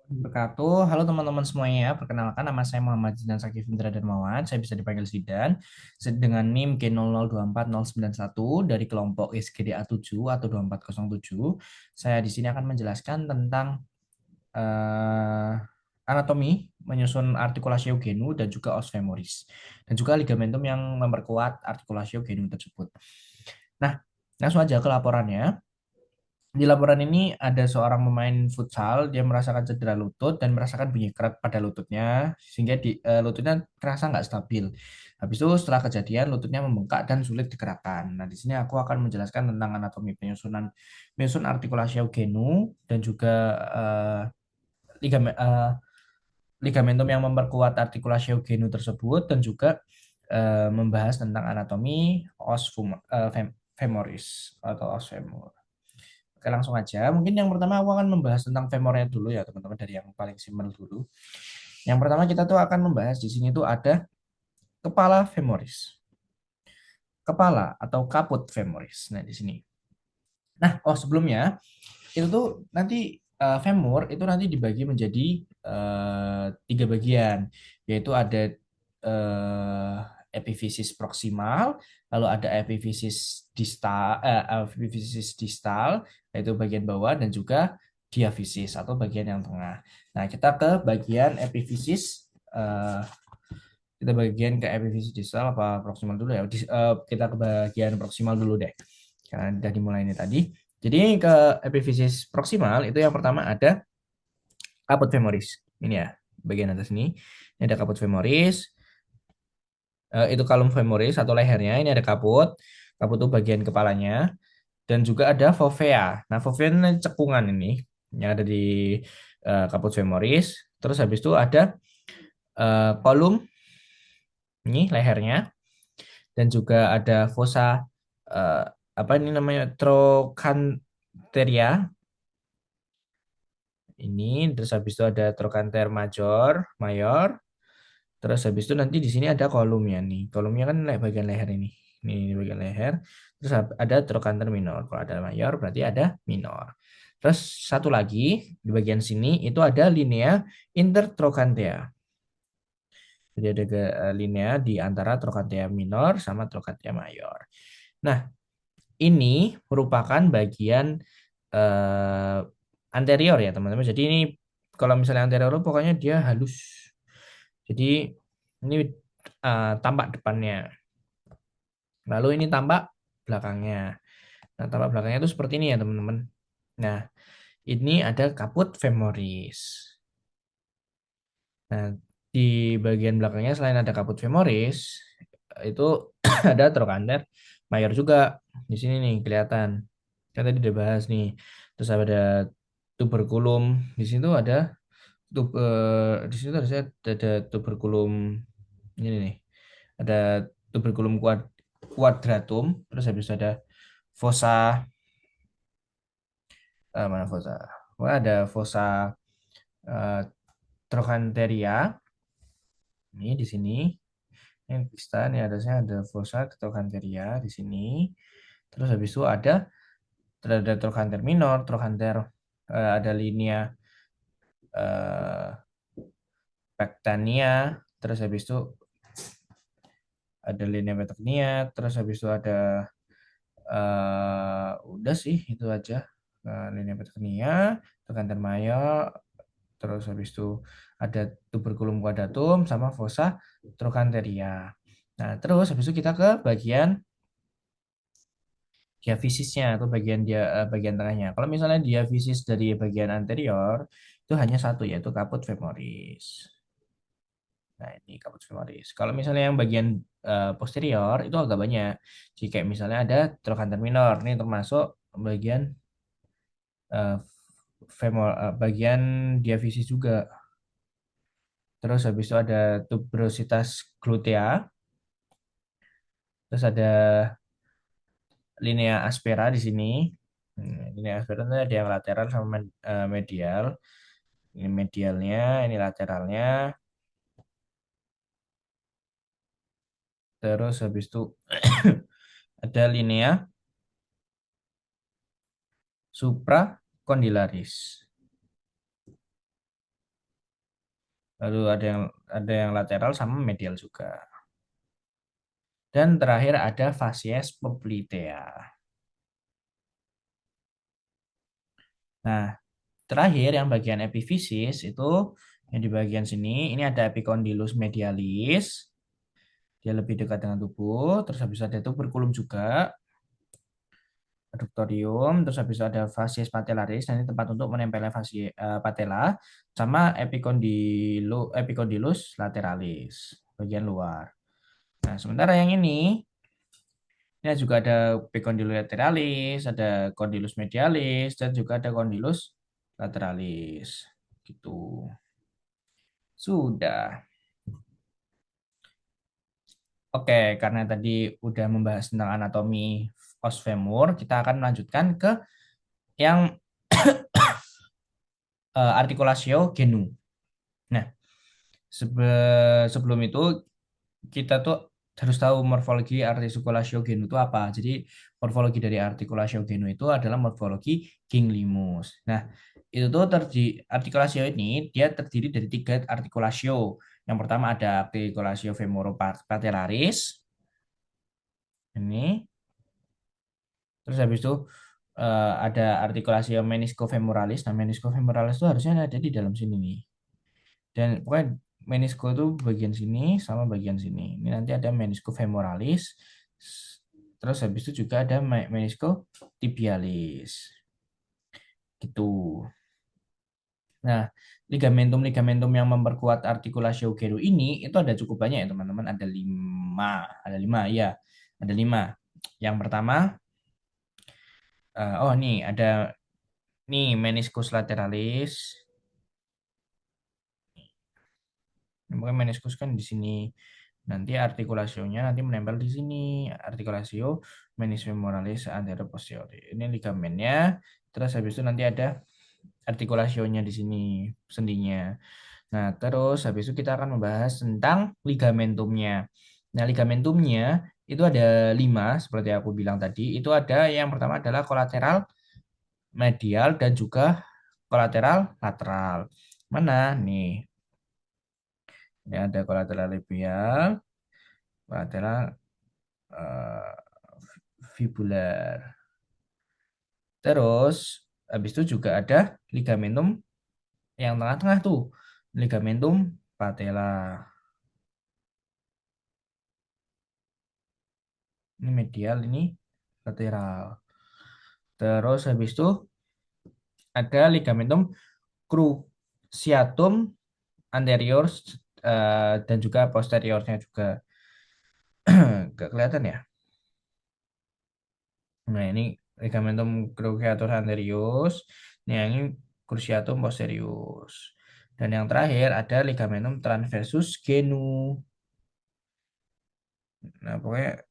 Wabarakatuh. Halo teman-teman semuanya. Perkenalkan nama saya Muhammad Zidan Sakif Indra Darmawan. Saya bisa dipanggil Zidan dengan NIM G002491 dari kelompok SGDA 7 atau 2407. Saya di sini akan menjelaskan tentang eh, anatomi menyusun artikulasio genu dan juga os femoris dan juga ligamentum yang memperkuat artikulasio genu tersebut. Nah, langsung aja ke laporannya. Di laporan ini ada seorang pemain futsal, dia merasakan cedera lutut dan merasakan bunyi kerat pada lututnya, sehingga lututnya terasa nggak stabil. Habis itu setelah kejadian lututnya membengkak dan sulit digerakkan. Nah, di sini aku akan menjelaskan tentang anatomi menyusun artikulasi genu dan juga eh, ligamentum yang memperkuat artikulasi genu tersebut dan juga membahas tentang anatomi femoris atau os femur. Oke, langsung aja. Mungkin yang pertama aku akan membahas tentang femornya dulu ya, teman-teman, dari yang paling simpel dulu. Yang pertama kita tuh akan membahas di sini tuh ada kepala femoris. Kepala atau kaput femoris. Nah, di sini. Nah, sebelumnya itu tuh nanti femur itu nanti dibagi menjadi tiga bagian, yaitu ada eh, epifisis proksimal, lalu ada epifisis distal, yaitu bagian bawah, dan juga diafisis atau bagian yang tengah. Nah, kita ke bagian epifisis. Kita bagian ke epifisis distal apa proksimal dulu ya? Kita ke bagian proksimal dulu deh, karena udah dimulai ini tadi. Jadi ke epifisis proksimal itu yang pertama ada kaput femoris. Ini ya, bagian atas ini. Ini ada kaput femoris. Itu kalum femoris atau lehernya. Ini ada kaput. Kaput itu bagian kepalanya. Dan juga ada fovea. Nah, fovea ini cekungan ini yang ada di kaput femoris. Terus habis itu ada kolum, ini lehernya. Dan juga ada fossa, eh, apa ini namanya, trochanteria ini. Terus habis itu ada trochanter mayor. Terus habis itu nanti di sini ada kolumnya nih. Kolumnya kan bagian leher ini. Ini bagian leher. Terus ada trochanter minor. Kalau ada mayor berarti ada minor. Terus satu lagi di bagian sini itu ada linea intertrochantea. Jadi ada linea di antara trochantea minor sama trochantea mayor. Nah, ini merupakan bagian eh, anterior ya teman-teman. Jadi ini kalau misalnya anterior pokoknya dia halus. Jadi ini tampak depannya. Lalu ini tampak belakangnya. Nah, tampak belakangnya itu seperti ini ya teman-teman. Nah, ini ada kaput femoris. Nah, di bagian belakangnya selain ada kaput femoris, itu ada trochanter mayor juga. Di sini nih kelihatan. Kan tadi udah bahas nih. Terus ada tuberkulum. Di sini tuh ada di sini tuh ada tuberkulum ini nih. Ada tuberculum quadratum, terus habis itu ada fossa, mana fossa? Wah, ada fossa eh, trochanteria ini di sini. Ini pista nih, ada fossa trochanteria di sini. Terus habis itu ada trochanter minor, trochanter, ada linea eh, pectania, terus habis itu ada linea pectania, terus habis itu ada udah sih itu aja. Linea peteknia, trochanter mayor, terus habis itu ada tuberculum quadratum sama fossa trochanteria. Nah, terus habis itu kita ke bagian diafisisnya atau bagian tengahnya. Kalau misalnya diafisis dari bagian anterior itu hanya satu, yaitu kaput femoris. Nah, ini kaput femoris. Kalau misalnya yang bagian posterior itu agak banyak. Jadi kayak misalnya ada trochanter minor, ini termasuk bagian eh, bagian diafisis juga. Terus habis itu ada tuberositas glutea. Terus ada linea aspera di sini. Linea aspera itu ada yang lateral sama medial. Ini medialnya, ini lateralnya. Terus habis itu ada linea supracondylaris. Lalu ada yang lateral sama medial juga. Dan terakhir ada facies poplitea. Nah, terakhir yang bagian epifisis itu yang di bagian sini ini ada epicondylus medialis. Dia lebih dekat dengan tubuh. Terus habis ada tuberculum juga, adductorium. Terus habis itu ada facies patellaris. Nah, ini tempat untuk menempelnya patella sama epicondylus lateralis bagian luar. Nah, sementara yang ini juga ada epicondylus lateralis, ada condylus medialis, dan juga ada condylus lateralis. Gitu. Sudah. Oke, karena tadi udah membahas tentang anatomi os femur, kita akan melanjutkan ke yang articulatio genu. Nah, sebelum itu kita tuh harus tahu morfologi articulatio genu itu apa. Jadi morfologi dari articulatio genu itu adalah morfologi ganglimus. Nah, itu tuh articulatio ini dia terdiri dari 3 articulatio. Yang pertama ada articulatio femoropatellaris. Ini. Terus habis itu ada articulatio meniscofemoralis. Nah, meniscofemoralis itu harusnya ada di dalam sini nih. Dan pokoknya menisco itu bagian sini sama bagian sini. Ini nanti ada menisco femoralis. Terus habis itu juga ada menisco tibialis. Gitu. Nah, ligamentum-ligamentum yang memperkuat articulatio genu ini itu ada cukup banyak ya teman-teman. Ada lima ya. Ada 5. Yang pertama, oh nih ada nih meniscus lateralis. Mungkin meniskus kan di sini. Nanti artikulasionya nanti menempel di sini. Artikulasio menis femoralis anterior posterior. Ini ligamennya. Terus habis itu nanti ada artikulasionya di sini, sendinya. Nah, terus habis itu kita akan membahas tentang ligamentumnya. Nah, ligamentumnya itu ada 5, seperti aku bilang tadi. Itu ada yang pertama adalah kolateral medial dan juga kolateral lateral. Mana nih? Ini ada kolateral labial, kolateral eh, fibular. Terus habis itu juga ada ligamentum yang tengah-tengah tuh, ligamentum patella. Ini medial, ini lateral. Terus habis itu ada ligamentum cruciatum anterior dan juga posteriornya juga. Gak kelihatan ya? Nah, ini ligamentum cruciatus anterius, ini cruciatum posterius. Dan yang terakhir ada ligamentum transversus genu. Nah, pokoknya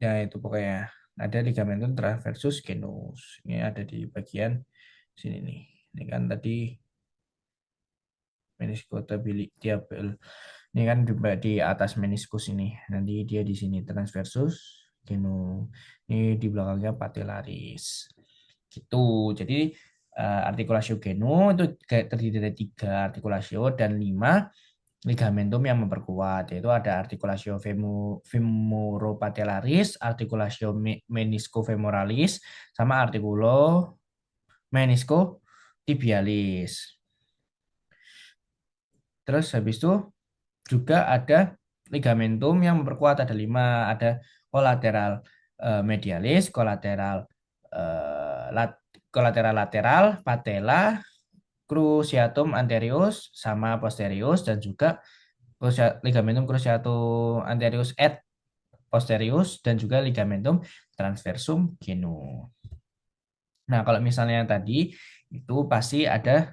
ya itu pokoknya ada ligamentum transversus genus. Ini ada di bagian sini nih. Ini kan tadi meniscotibial. Ini kan di atas meniskus ini. Nanti dia di sini transversus genu. Ini di belakangnya patellaris. Gitu. Jadi artikulasio genu itu terdiri dari 3 artikulasio dan 5 ligamentum yang memperkuat, yaitu ada artikulasio femoropatellaris, artikulasio meniscofemoralis, sama artikulo meniscotibialis. Terus habis itu juga ada ligamentum yang memperkuat, ada 5, ada kolateral medialis, kolateral lateral, patella, cruciatum anterius sama posterius, dan juga ligamentum cruciatum anterius et posterius, dan juga ligamentum transversum genu. Nah, kalau misalnya tadi itu pasti ada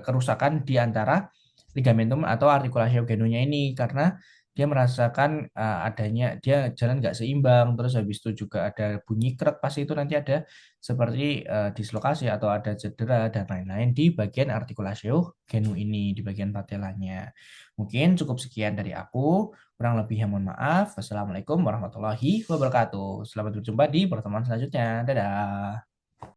kerusakan di antara ligamentum atau artikulasio genunya ini karena dia merasakan adanya dia jalan nggak seimbang, terus habis itu juga ada bunyi krek, pasti itu nanti ada seperti dislokasi atau ada cedera dan lain-lain di bagian artikulasio genu ini, di bagian patelanya. Mungkin cukup sekian dari aku, kurang lebihnya mohon maaf. Wassalamualaikum warahmatullahi wabarakatuh. Selamat berjumpa di pertemuan selanjutnya. Dadah.